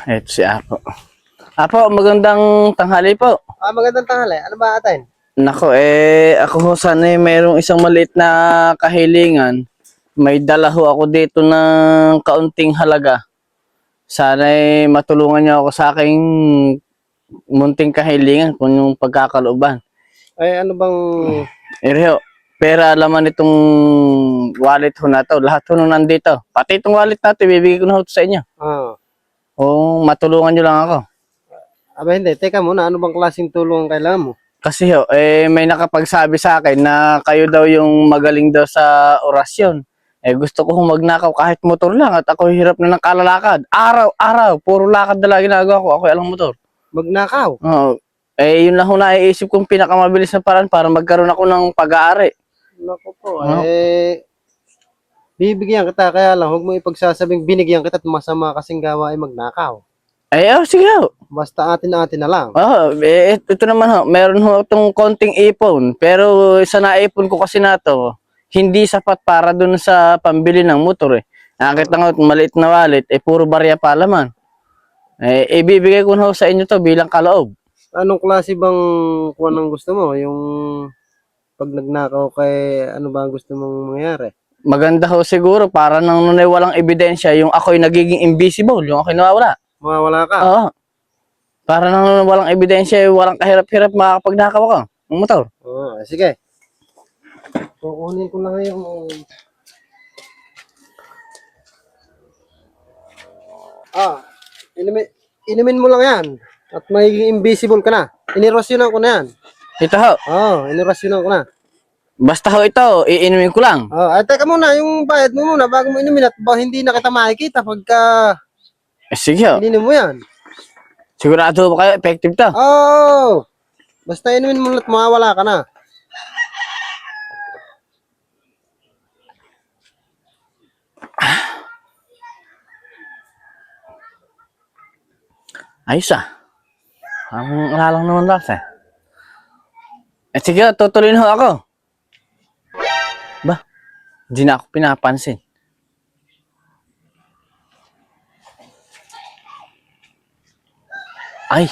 Ito si Apo. Apo, magandang tanghali po. Magandang tanghali. Ano ba atin? Nako, ako ho sana mayroong isang maliit na kahilingan. May dala ho ako dito ng kaunting halaga. Sana matulungan niyo ako sa aking munting kahilingan kung yung pagkakalooban. Ay, ano bang... Ho, pera laman itong wallet ho na to. Lahat ho nung nandito. Pati itong wallet natin, bibigay ko na ho sa inyo. O, matulungan niyo lang ako. Aba hindi, teka muna. Ano bang klaseng tulong ang kailangan mo? Kasi ho, may nakapagsabi sa akin na kayo daw yung magaling daw sa orasyon. Gusto ko magnakaw kahit motor lang at ako hirap na ng kalalakad. Araw-araw, puro lakad na lang ginagawa ko. Ako alang motor. Magnakaw? Oo. Yun lang ho naiisip kong pinakamabilis na paraan para magkaroon ako ng pag-aari. Naku po, bibigyan kita, kaya lang, huwag mo ipagsasabing binigyan kita at masama kasing gawa ay magnakaw. Sige ho. Basta atin-atin na lang. Ito naman ho, meron ho itong konting ipon. Pero sa naipon ko kasi na to, hindi sapat para dun sa pambili ng motor Nakita nga, maliit na wallet, puro barya pa laman. Ibibigay ko na ho sa inyo to bilang kaloob. Anong klase bang kung anong gusto mo? Yung pag nagnakaw kay ano ba ang gusto mong mangyari? Maganda ho siguro para nang nunay walang ebidensya yung ako'y nagiging invisible, yung ako'y nawawala. Mawawala ka? Oo. Para nang nunay walang ebidensya, walang kahirap-hirap makakapagnakaw ako ng motor. Sige. Kukunin ko lang yung... Inumin mo lang yan. At magiging invisible ka na. Inirasyonan ko na yan. Ito ho. Inirasyonan ko na. Basta ho ito, iinumin ko lang. Teka muna, yung bayad mo muna bago mo inumin at hindi na kita makikita pagka Sige ho. ininom mo yan. Sigurado ba kayo effective to? Basta inumin mo at mawawala ka na. Ayos ang alalang naman lakas sige, tutuloy na ho ako. Ba, hindi na ako pinapansin. Ay,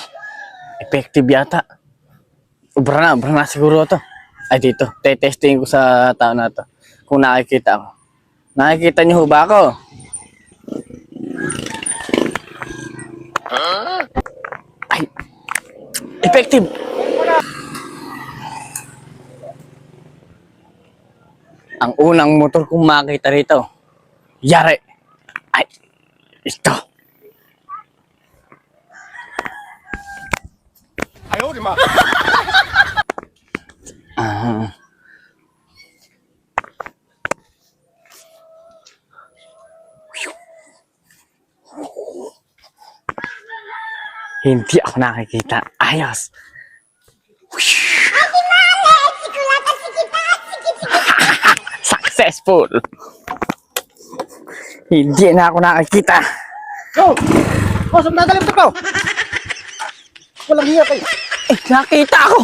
effective yata. Ubra na siguro to. Ay, dito, testing ko sa tao na to. Kung nakikita ako. Nakikita niyo ho ba ako? Ay, effective. Ang unang motor kong makita rito. Yari. Ay, ito. Ayaw, di ma. Hindi ako nakikita. Ayos. Successful. Hindi na ako nakikita. Saan nagalimtok ko? Walang hiya kayo. Nakita ako.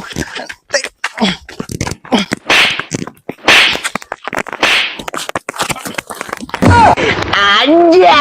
Anja!